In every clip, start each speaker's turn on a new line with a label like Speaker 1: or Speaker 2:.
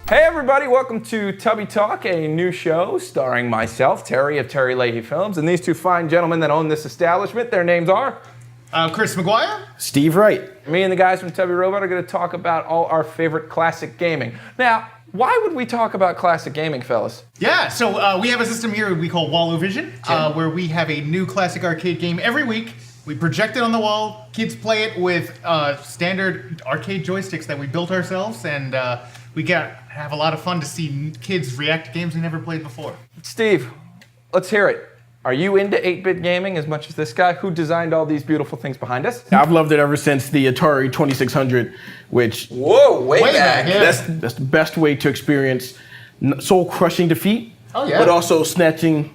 Speaker 1: Hey everybody, welcome to Tubby Talk, a new show starring myself, Terry of Terry Leahy Films, and these two fine gentlemen that own this establishment. Their names are...
Speaker 2: Chris McGuire.
Speaker 3: Steve Wright.
Speaker 1: Me and the guys from Tubby Robot are going to talk about all our favorite classic gaming. Now, why would we talk about classic gaming, fellas?
Speaker 2: Yeah, so we have a system here we call Wallovision, where we have a new classic arcade game every week. We project it on the wall, kids play it with standard arcade joysticks that we built ourselves, and we have a lot of fun to see kids react to games they never played before.
Speaker 1: Steve, let's hear it. Are you into 8-bit gaming as much as this guy who designed all these beautiful things behind us?
Speaker 3: I've loved it ever since the Atari 2600, which...
Speaker 1: Whoa, way back.
Speaker 2: Yeah.
Speaker 3: That's the best way to experience soul-crushing defeat,
Speaker 2: yeah.
Speaker 3: but also snatching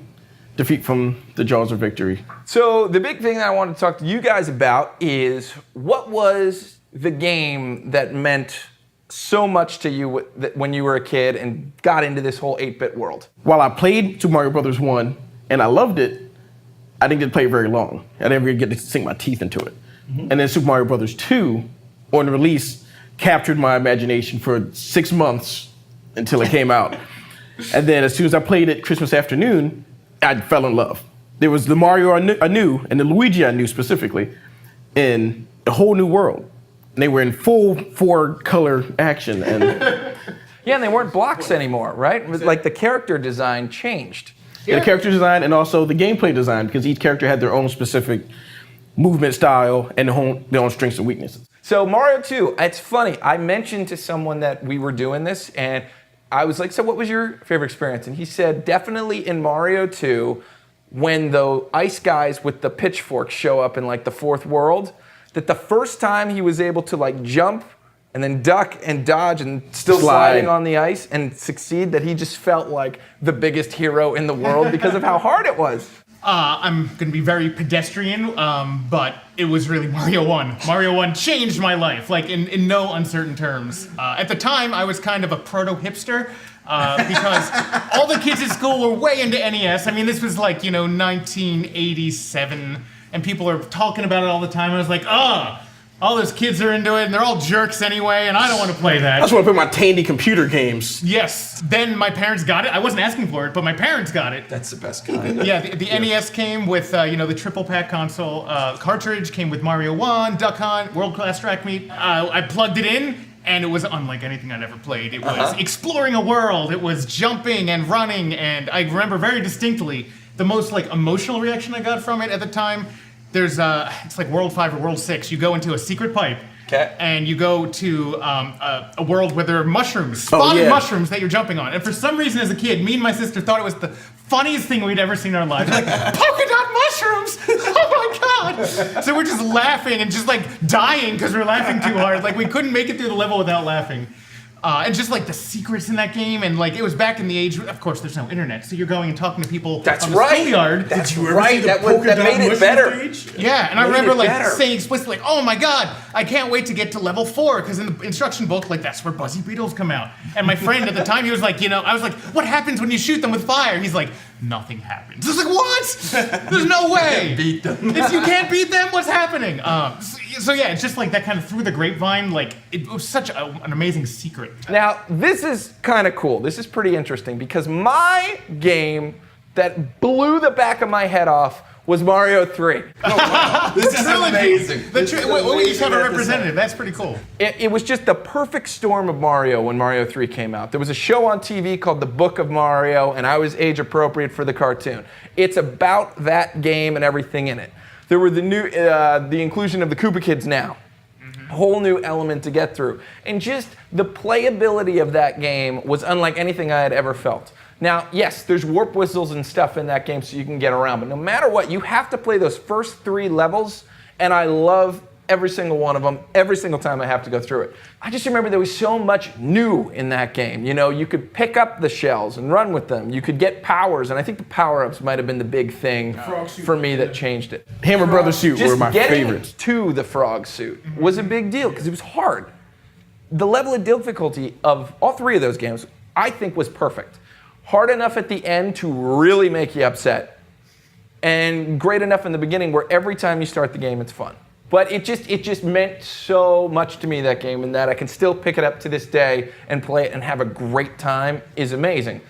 Speaker 3: defeat from the jaws of victory.
Speaker 1: So the big thing that I want to talk to you guys about is what was the game that meant so much to you when you were a kid and got into this whole 8-bit world?
Speaker 3: While I played Super Mario Bros. 1, and I loved it, I didn't get to play it very long. I didn't really get to sink my teeth into it. Mm-hmm. And then Super Mario Bros. 2, on release, captured my imagination for 6 months until it came out. And then as soon as I played it Christmas afternoon, I fell in love. There was the Mario I knew, and the Luigi I knew specifically, in a whole new world. And they were in full 4-color action. And
Speaker 1: yeah, and they weren't blocks anymore, right? Like the character design changed.
Speaker 3: Yeah, the character design and also the gameplay design, because each character had their own specific movement style and their own strengths and weaknesses.
Speaker 1: So Mario 2, it's funny. I mentioned to someone that we were doing this, and I was like, so what was your favorite experience? And he said, definitely in Mario 2, when the ice guys with the pitchforks show up in like the 4th world, that the first time he was able to like jump and then duck and dodge and still sliding on the ice and succeed, that he just felt like the biggest hero in the world because of how hard it was.
Speaker 2: I'm going to be very pedestrian, but it was really Mario 1. Mario 1 changed my life, like in no uncertain terms. At the time, I was kind of a proto-hipster, because all the kids at school were way into NES. I mean, this was like, 1987, and people are talking about it all the time. I was like, all those kids are into it, and they're all jerks anyway, and I don't want to play that.
Speaker 3: I just want to play my Tandy computer games.
Speaker 2: Yes. Then my parents got it. I wasn't asking for it, but my parents got it.
Speaker 1: That's the best kind.
Speaker 2: Yeah, the NES came with, the triple pack console cartridge, came with Mario 1, Duck Hunt, World Class Track Meet. I plugged it in, and it was unlike anything I'd ever played. It was exploring a world, it was jumping and running, and I remember very distinctly the most emotional reaction I got from it at the time. There's it's like World 5 or World 6. You go into a secret pipe, and you go to a world where there are mushrooms, spotted mushrooms that you're jumping on. And for some reason, as a kid, me and my sister thought it was the funniest thing we'd ever seen in our lives. Like, polka dot mushrooms! Oh my God! So we're just laughing and just dying because we're laughing too hard. Like we couldn't make it through the level without laughing. And just the secrets in that game, and it was back in the age. Of course, there's no internet, so you're going and talking to people on the schoolyard.
Speaker 1: That's right. That made it better.
Speaker 2: Yeah, and I remember saying explicitly, "Oh my God, I can't wait to get to level 4," because in the instruction book, that's where Buzzy Beetles come out. And my friend at the time, he was like, I was like, "What happens when you shoot them with fire?" He's like, "Nothing happens." I was like, "What? There's no way.
Speaker 1: You can't beat them.
Speaker 2: If you can't beat them, what's happening?" So yeah, it's just that kind of through the grapevine. It was such an amazing secret.
Speaker 1: Now, this is kind of cool. This is pretty interesting because my game that blew the back of my head off was Mario 3.
Speaker 4: Oh, wow. This is amazing.
Speaker 2: We just have a representative. That's pretty cool.
Speaker 1: It was just the perfect storm of Mario when Mario 3 came out. There was a show on TV called The Book of Mario, and I was age appropriate for the cartoon. It's about that game and everything in it. There were the inclusion of the Koopa Kids now. Whole new element to get through. And just the playability of that game was unlike anything I had ever felt. Now, yes, there's warp whistles and stuff in that game so you can get around, but no matter what, you have to play those first 3 levels, and I love every single one of them, every single time I have to go through it. I just remember there was so much new in that game. You could pick up the shells and run with them. You could get powers, and I think the power-ups might have been the big thing for me that changed it.
Speaker 3: Hammer Brothers suit were my favorites.
Speaker 1: Just getting to the frog suit was a big deal because it was hard. The level of difficulty of all 3 of those games, I think, was perfect. Hard enough at the end to really make you upset, and great enough in the beginning where every time you start the game, it's fun. But it just meant so much to me, that game, and that I can still pick it up to this day and play it and have a great time is amazing.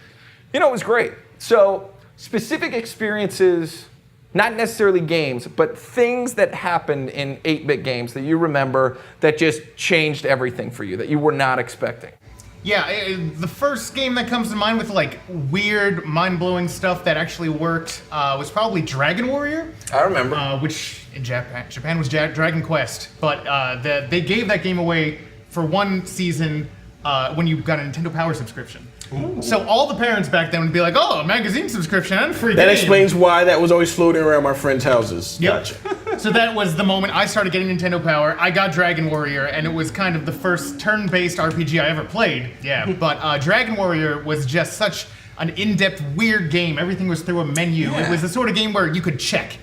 Speaker 1: You know, it was great. So specific experiences, not necessarily games, but things that happened in 8-bit games that you remember that just changed everything for you, that you were not expecting.
Speaker 2: Yeah, the first game that comes to mind with like weird, mind-blowing stuff that actually worked was probably Dragon Warrior.
Speaker 1: I remember.
Speaker 2: Which in Japan was Dragon Quest, but they gave that game away for one season when you got a Nintendo Power subscription. Ooh. So all the parents back then would be like, "Oh, a magazine subscription and free game."
Speaker 3: That explains why that was always floating around my friends' houses.
Speaker 2: Yep.
Speaker 3: Gotcha.
Speaker 2: So that was the moment I started getting Nintendo Power. I got Dragon Warrior, and it was kind of the first turn-based RPG I ever played. Yeah, but Dragon Warrior was just such an in-depth, weird game. Everything was through a menu. Yeah. It was the sort of game where you could check.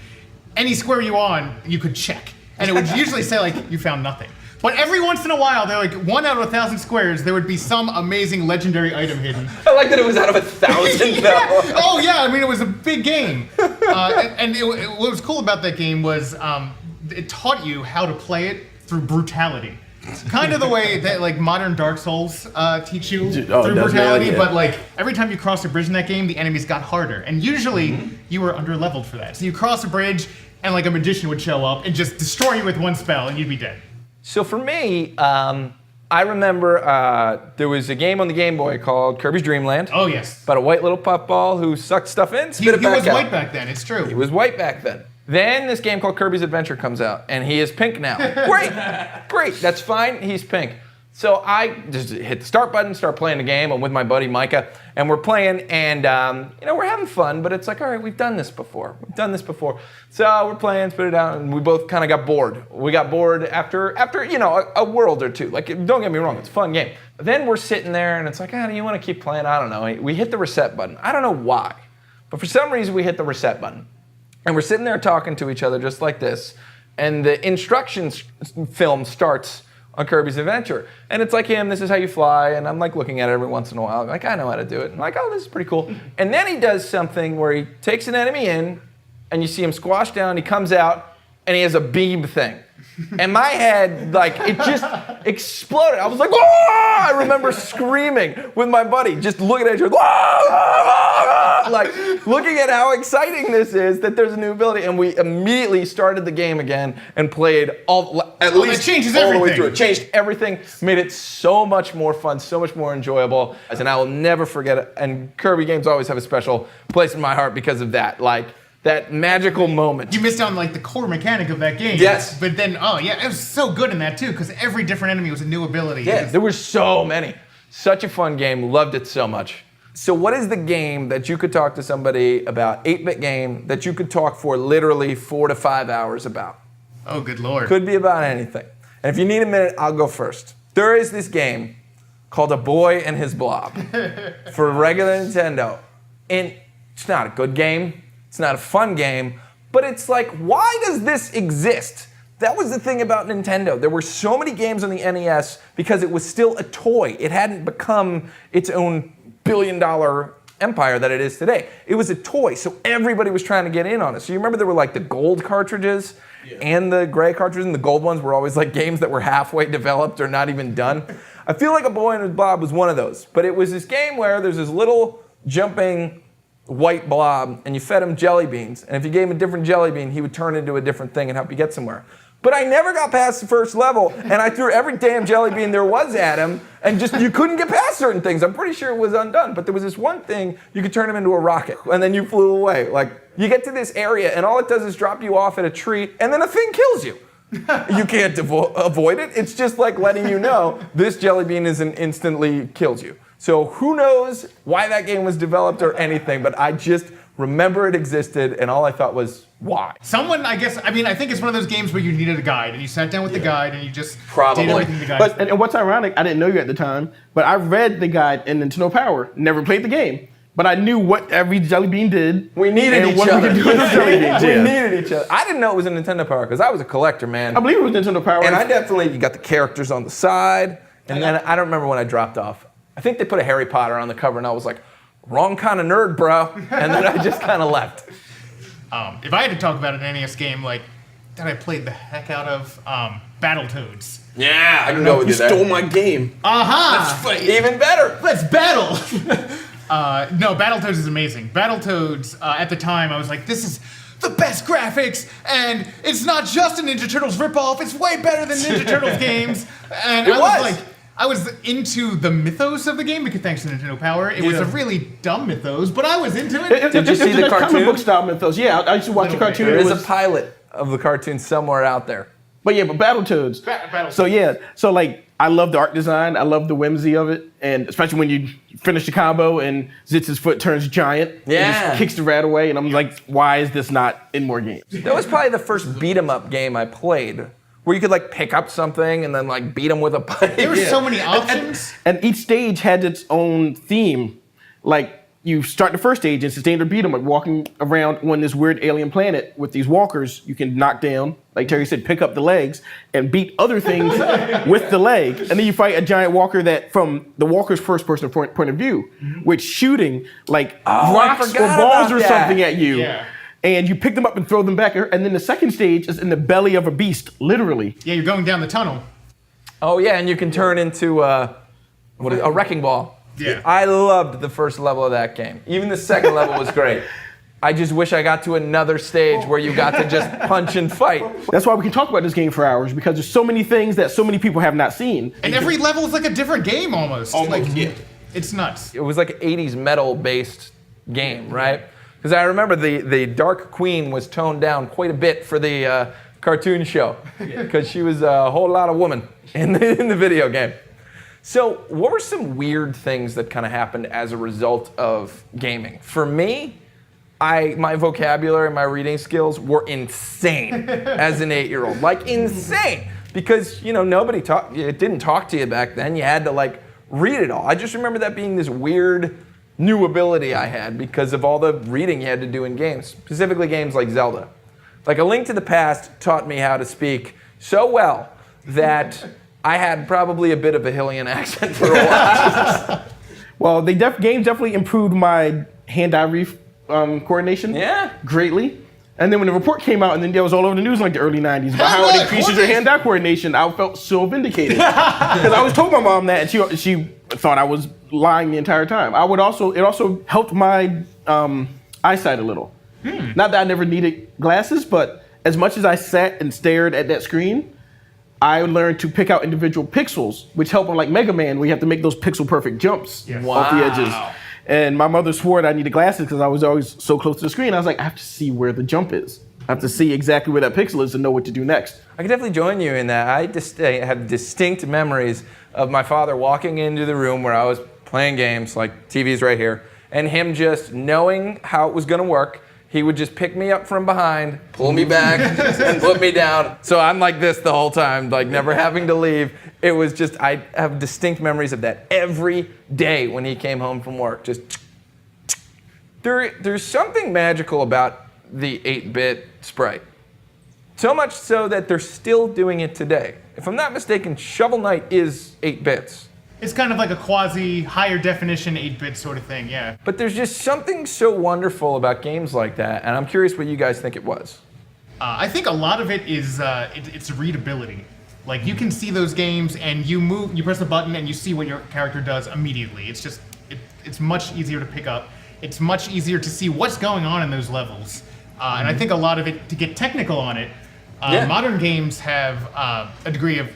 Speaker 2: Any square you on, you could check. And it would usually say, like, you found nothing. But every once in a while, they're like 1 out of 1,000 squares, there would be some amazing legendary item hidden.
Speaker 1: I like that it was out of 1,000
Speaker 2: yeah.
Speaker 1: though.
Speaker 2: Oh yeah, I mean, it was a big game. What was cool about that game was it taught you how to play it through brutality. Kind of the way that like modern Dark Souls teach you through brutality, but like every time you cross a bridge in that game, the enemies got harder. And usually you were under-leveled for that. So you cross a bridge and like a magician would show up and just destroy you with one spell and you'd be dead.
Speaker 1: So for me, I remember there was a game on the Game Boy called Kirby's Dreamland.
Speaker 2: Oh, yes.
Speaker 1: About a white little puffball who sucked stuff in, spit it back out.
Speaker 2: He was white back then, it's true.
Speaker 1: He was white back then. Then this game called Kirby's Adventure comes out, and he is pink now. Great, that's fine, he's pink. So I just hit the start button, start playing the game. I'm with my buddy Micah, and we're playing, and we're having fun, but it's like, all right, we've done this before. So we're playing, spit it out, and we both kind of got bored. We got bored after a world or two. Like, don't get me wrong, it's a fun game. Then we're sitting there, and it's like, do you want to keep playing? I don't know. We hit the reset button. I don't know why, but for some reason we hit the reset button. And we're sitting there talking to each other just like this, and the instructions film starts on Kirby's Adventure. And it's like him, this is how you fly, and I'm like looking at it every once in a while, like I know how to do it. And I'm like, oh, this is pretty cool. And then he does something where he takes an enemy in, and you see him squash down, he comes out, and he has a beam thing. And my head, like, it just exploded. I was like, oh! I remember screaming with my buddy, just looking at each other, like, looking at how exciting this is, that there's a new ability. And we immediately started the game again and played at least
Speaker 2: it changes
Speaker 1: all
Speaker 2: everything.
Speaker 1: the way through. It changed everything, made it so much more fun, so much more enjoyable. And I will never forget it. And Kirby games always have a special place in my heart because of that. Like, that magical moment.
Speaker 2: You missed on like the core mechanic of that game.
Speaker 1: Yes.
Speaker 2: But then, it was so good in that too, because every different enemy was a new ability.
Speaker 1: Yeah, there were so many. Such a fun game, loved it so much. So what is the game that you could talk to somebody about, 8-bit game, that you could talk for literally 4 to 5 hours about?
Speaker 2: Oh, good Lord.
Speaker 1: Could be about anything. And if you need a minute, I'll go first. There is this game called A Boy and His Blob for regular Nintendo. And it's not a good game. It's not a fun game, but it's like, why does this exist? That was the thing about Nintendo. There were so many games on the NES because it was still a toy. It hadn't become its own billion-dollar empire that it is today. It was a toy, so everybody was trying to get in on it. So you remember there were like the gold cartridges and the gray cartridges, and the gold ones were always like games that were halfway developed or not even done. I feel like A Boy and His Blob was one of those, but it was this game where there's this little jumping white blob, and you fed him jelly beans. And if you gave him a different jelly bean, he would turn into a different thing and help you get somewhere. But I never got past the first level, and I threw every damn jelly bean there was at him, and just you couldn't get past certain things. I'm pretty sure it was undone, but there was this one thing, you could turn him into a rocket, and then you flew away. Like, you get to this area, and all it does is drop you off at a tree, and then a thing kills you. You can't avoid it. It's just like letting you know this jelly bean instantly kills you. So who knows why that game was developed or anything, but I just remember it existed, and all I thought was, why?
Speaker 2: Someone, I think it's one of those games where you needed a guide, and you sat down with the guide, and you just
Speaker 1: Probably.
Speaker 2: did everything the guide
Speaker 3: But and what's ironic, I didn't know you at the time, but I read the guide in Nintendo Power, never played the game, but I knew what every jelly bean did.
Speaker 1: We needed each
Speaker 3: what
Speaker 1: other.
Speaker 3: we could do with those jelly beans.
Speaker 1: We
Speaker 3: Yeah.
Speaker 1: needed each other. I didn't know it was in Nintendo Power because I was a collector, man.
Speaker 3: I believe it was Nintendo Power.
Speaker 1: And you got the characters on the side, and then I don't remember when I dropped off. I think they put a Harry Potter on the cover, and I was like, wrong kind of nerd, bro. And then I just kind of left.
Speaker 2: If I had to talk about an NES game, like, that I played the heck out of? Battletoads.
Speaker 1: Yeah, I can go with you there.
Speaker 3: stole my game.
Speaker 1: Even better.
Speaker 2: Let's battle! No, Battletoads is amazing. Battletoads, at the time, I was like, this is the best graphics, and it's not just a Ninja Turtles ripoff, it's way better than Ninja Turtles games. And I was into the mythos of the game because thanks to Nintendo Power, it was a really dumb mythos, but I was into it.
Speaker 1: Did you see the cartoon?
Speaker 3: Comic book style mythos. Yeah, I used to watch the cartoon.
Speaker 1: There is a pilot of the cartoon somewhere out there.
Speaker 3: But Battletoads.
Speaker 2: Battletoads.
Speaker 3: So like I love the art design. I love the whimsy of it, and especially when you finish the combo and Zitz's foot turns giant, and just kicks the rat away, and I'm like, why is this not in more games?
Speaker 1: That was probably the first beat 'em up game I played, where you could like pick up something and then like beat them with a pipe.
Speaker 2: There were so many options.
Speaker 3: And each stage had its own theme. Like you start the first stage, it's a standard beat 'em up, walking around on this weird alien planet with these walkers you can knock down. Like Terry said, pick up the legs and beat other things with the leg. And then you fight a giant walker that, from the walker's first person point of view, with shooting like rocks or balls or something at you.
Speaker 2: Yeah.
Speaker 3: And you pick them up and throw them back. And then the second stage is in the belly of a beast, literally.
Speaker 2: Yeah, you're going down the tunnel.
Speaker 1: Oh yeah, and you can turn into a wrecking ball.
Speaker 2: Yeah.
Speaker 1: I loved the first level of that game. Even the second level was great. I just wish I got to another stage where you got to just punch and fight.
Speaker 3: That's why we can talk about this game for hours, because there's so many things that so many people have not seen.
Speaker 2: And every level is like a different game almost.
Speaker 3: Yeah.
Speaker 2: It's nuts.
Speaker 1: It was like an 80s metal based game, right? Because I remember the Dark Queen was toned down quite a bit for the cartoon show, because she was a whole lot of woman in the video game. So what were some weird things that kind of happened as a result of gaming? For me, my vocabulary and my reading skills were insane as an 8-year-old, like insane. Because, it didn't talk to you back then. You had to like read it all. I just remember that being this weird new ability I had because of all the reading you had to do in games, specifically games like Zelda. Like A Link to the Past taught me how to speak so well that I had probably a bit of a Hylian accent for a while.
Speaker 3: Well, games definitely improved my hand-eye coordination greatly. And then when the report came out, and then it was all over the news in like the early 90s about how it increases your hand-eye coordination, I felt so vindicated. Because I was told my mom that, and she thought I was lying the entire time. It also helped my eyesight a little. Not that I never needed glasses, but as much as I sat and stared at that screen, I learned to pick out individual pixels, which help on like Mega Man, where you have to make those pixel-perfect jumps off the edges. And my mother swore that I needed glasses because I was always so close to the screen. I was like, I have to see where the jump is. I have to see exactly where that pixel is to know what to do next.
Speaker 1: I can definitely join you in that. I have distinct memories of my father walking into the room where I was playing games, like TV's right here, and him just knowing how it was going to work. He would just pick me up from behind, pull me back, and put me down. So I'm like this the whole time, like never having to leave. It was just, I have distinct memories of that every day when he came home from work. Just, there's something magical about the 8-bit sprite. So much so that they're still doing it today. If I'm not mistaken, Shovel Knight is 8 bits.
Speaker 2: It's kind of like a quasi higher definition 8-bit sort of thing, yeah.
Speaker 1: But there's just something so wonderful about games like that, and I'm curious what you guys think it was.
Speaker 2: I think a lot of it is it's readability. Like you can see those games and you press the button and you see what your character does immediately. It's just it's much easier to pick up. It's much easier to see what's going on in those levels. And I think a lot of it, to get technical on it, modern games have a degree of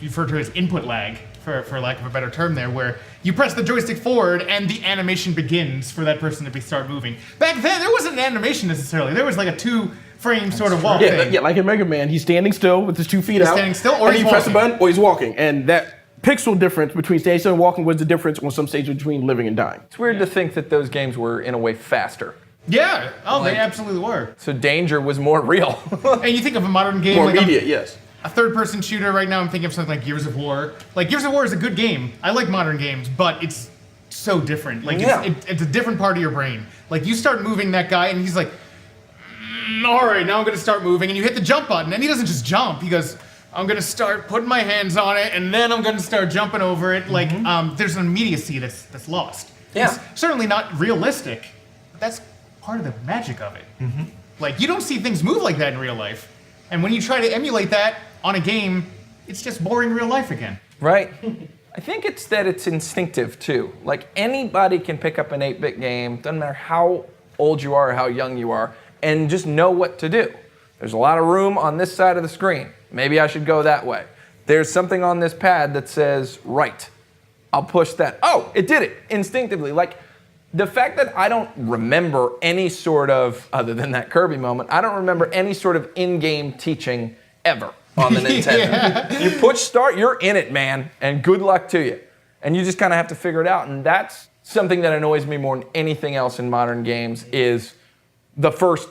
Speaker 2: referred to as input lag, for lack of a better term there, where you press the joystick forward and the animation begins for that person to start moving. Back then, there wasn't an animation necessarily. There was like a 2-frame sort of walk thing.
Speaker 3: Yeah, like in Mega Man, he's standing still with his 2 feet out.
Speaker 2: Standing still, or
Speaker 3: and
Speaker 2: he's
Speaker 3: he press the
Speaker 2: walking.
Speaker 3: button, or he's walking. And that pixel difference between standing still and walking was the difference on some stages between living and dying.
Speaker 1: It's weird to think that those games were, in a way, faster.
Speaker 2: Yeah, they absolutely were.
Speaker 1: So danger was more real.
Speaker 2: And you think of a modern game
Speaker 3: More
Speaker 2: like
Speaker 3: immediate, yes.
Speaker 2: a third-person shooter right now, I'm thinking of something like Gears of War. Like, Gears of War is a good game. I like modern games, but it's so different. Like, it's a different part of your brain. Like, you start moving that guy, and he's like, all right, now I'm going to start moving. And you hit the jump button, and he doesn't just jump. He goes, I'm going to start putting my hands on it, and then I'm going to start jumping over it. Like, there's an immediacy that's lost.
Speaker 1: Yeah.
Speaker 2: It's certainly not realistic, but that's part of the magic of it. Like, you don't see things move like that in real life. And when you try to emulate that on a game, it's just boring real life again.
Speaker 1: Right? I think it's that it's instinctive too. Like anybody can pick up an 8-bit game, doesn't matter how old you are or how young you are, and just know what to do. There's a lot of room on this side of the screen. Maybe I should go that way. There's something on this pad that says right. I'll push that. Oh, it did it instinctively. Like the fact that I don't remember any sort of, other than that Kirby moment, I don't remember any sort of in-game teaching ever on the Nintendo.
Speaker 2: Yeah.
Speaker 1: You push start, you're in it, man, and good luck to you. And you just kind of have to figure it out. And that's something that annoys me more than anything else in modern games is the first,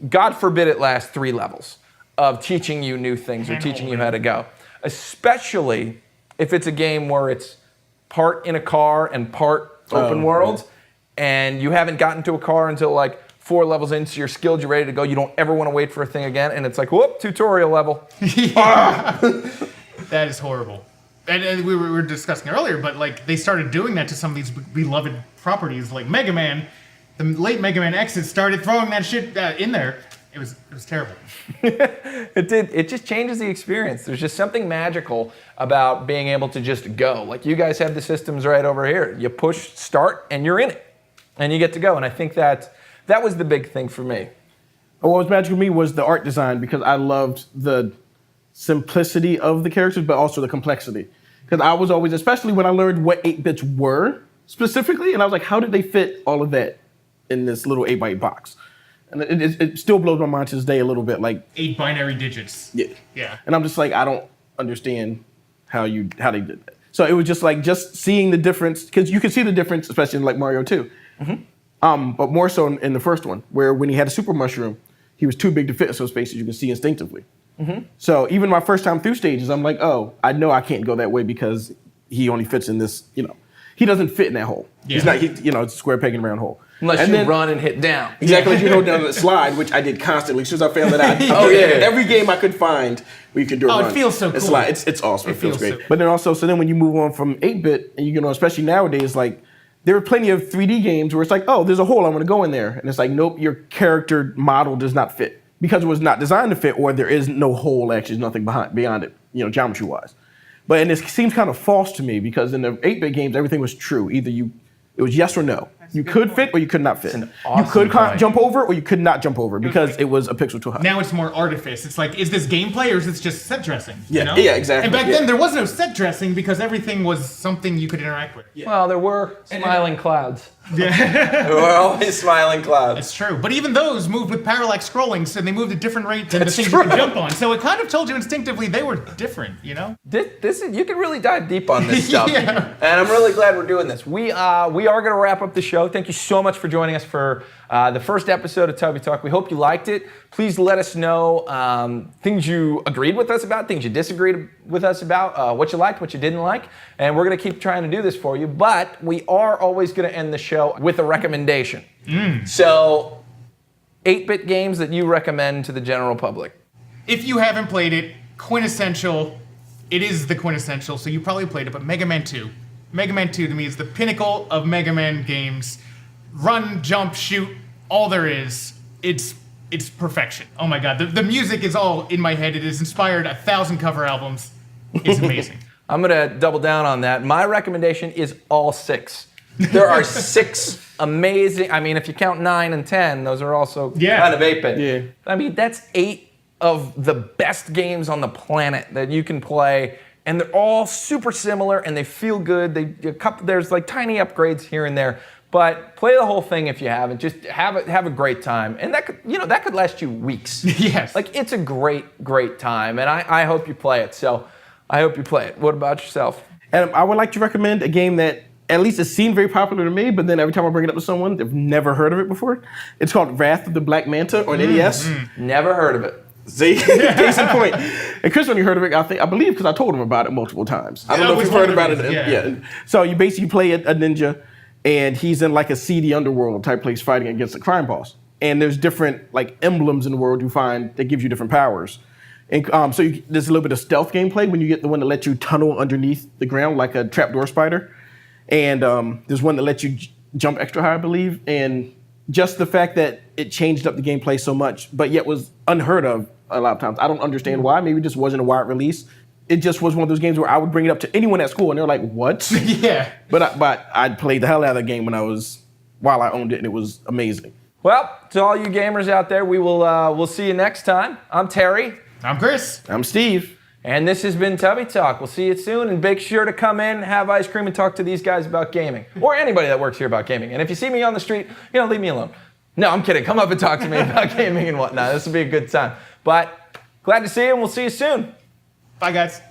Speaker 1: God forbid it lasts 3 levels of teaching you new things or teaching you how to go. Especially if it's a game where it's part in a car and part open world, and you haven't gotten to a car until like 4 levels in, so you're skilled, you're ready to go, you don't ever want to wait for a thing again, and it's like, whoop, tutorial level.
Speaker 2: That is horrible. And we were discussing earlier, but like they started doing that to some of these beloved properties like Mega Man. The late Mega Man X's started throwing that shit in there. It was terrible.
Speaker 1: It did. It just changes the experience. There's just something magical about being able to just go. Like you guys have the systems right over here. You push start and you're in it, and you get to go. And I think that was the big thing for me.
Speaker 3: What was magical to me was the art design because I loved the simplicity of the characters, but also the complexity. Because I was always, especially when I learned what 8-bits were specifically, and I was like, how did they fit all of that in this little 8x8 box? And it still blows my mind to this day a little bit. Like
Speaker 2: 8 binary digits.
Speaker 3: Yeah.
Speaker 2: Yeah.
Speaker 3: And I'm just like, I don't understand how they did that. So it was just like seeing the difference, because you can see the difference, especially in like Mario 2. Mm-hmm. But more so in the first one, where when he had a super mushroom, he was too big to fit in some spaces you can see instinctively. Mm-hmm. So even my first time through stages, I'm like, oh, I know I can't go that way because he only fits in this, he doesn't fit in that hole. Yeah. He's not, it's a square peg in a round hole.
Speaker 1: Unless you run and hit down.
Speaker 3: Exactly, you hold down the slide, which I did constantly. As soon as I found that out, every game I could find where you could do a run.
Speaker 2: It feels so cool.
Speaker 3: Slide. It's awesome. It feels great. But then also, so then when you move on from 8-bit, and you get on, especially nowadays, like, there are plenty of 3D games where it's like, oh, there's a hole, I want to go in there. And it's like, nope, your character model does not fit. Because it was not designed to fit, or there is no hole, actually, there's nothing beyond it, geometry-wise. And it seems kind of false to me, because in the 8-bit games, everything was true. Either it was yes or no. You could fit or you could not fit. You could jump over or you could not jump over because it was a pixel too high.
Speaker 2: Now it's more artifice. It's like, is this gameplay or is this just set dressing?
Speaker 3: Yeah, yeah, exactly.
Speaker 2: And back then there was no set dressing because everything was something you could interact with.
Speaker 1: Yeah. Well, there were smiling clouds.
Speaker 4: Yeah. There were always smiling clouds.
Speaker 2: It's true. But even those moved with parallax scrolling, so they moved at different rates than the things you could jump on. So it kind of told you instinctively they were different,
Speaker 1: This is, you can really dive deep on this stuff.
Speaker 2: Yeah.
Speaker 1: And I'm really glad we're doing this. We are going to wrap up the show. Thank you so much for joining us for the first episode of Tubby Talk. We hope you liked it. Please let us know things you agreed with us about, things you disagreed with us about, what you liked, what you didn't like. And we're going to keep trying to do this for you. But we are always going to end the show with a recommendation. So, 8-bit games that you recommend to the general public.
Speaker 2: If you haven't played it, quintessential. It is the quintessential, so you probably played it, but Mega Man 2. Mega Man 2 to me is the pinnacle of Mega Man games. Run, jump, shoot, all there is. It's perfection. Oh my god, the music is all in my head. It has inspired 1,000 cover albums. It's amazing.
Speaker 1: I'm gonna double down on that. My recommendation is all 6. There are 6 amazing, I mean, if you count 9 and 10, those are also kind of 8-bit.
Speaker 3: Yeah.
Speaker 1: I mean, that's 8 of the best games on the planet that you can play, and they're all super similar, and they feel good. There's like tiny upgrades here and there, but play the whole thing if you haven't. Just have a great time, and that could last you weeks.
Speaker 2: Yes.
Speaker 1: Like, it's a great time, and I hope you play it. So I hope you play it. What about yourself?
Speaker 3: And I would like to recommend a game that at least it seemed very popular to me, but then every time I bring it up to someone, they've never heard of it before. It's called Wrath of the Black Manta on NES.
Speaker 1: Never heard of it.
Speaker 3: See, case in point. And Chris only heard of it, I believe, because I told him about it multiple times. I don't know if you've heard about it. Yeah. So you basically play a ninja, and he's in like a seedy underworld type place fighting against a crime boss. And there's different like emblems in the world you find that gives you different powers. And there's a little bit of stealth gameplay when you get the one that lets you tunnel underneath the ground like a trapdoor spider. And there's one that lets you jump extra high, I believe. And just the fact that it changed up the gameplay so much, but yet was unheard of a lot of times. I don't understand why. Maybe it just wasn't a wide release. It just was one of those games where I would bring it up to anyone at school, and they're like, "What?"
Speaker 2: Yeah.
Speaker 3: But I played the hell out of the game while I owned it, and it was amazing.
Speaker 1: Well, to all you gamers out there, we'll see you next time. I'm Terry.
Speaker 2: I'm Chris.
Speaker 3: I'm Steve.
Speaker 1: And this has been Tubby Talk. We'll see you soon, and make sure to come in, have ice cream, and talk to these guys about gaming, or anybody that works here about gaming. And if you see me on the street, leave me alone. No, I'm kidding. Come up and talk to me about gaming and whatnot. This will be a good time. But glad to see you, and we'll see you soon.
Speaker 2: Bye, guys.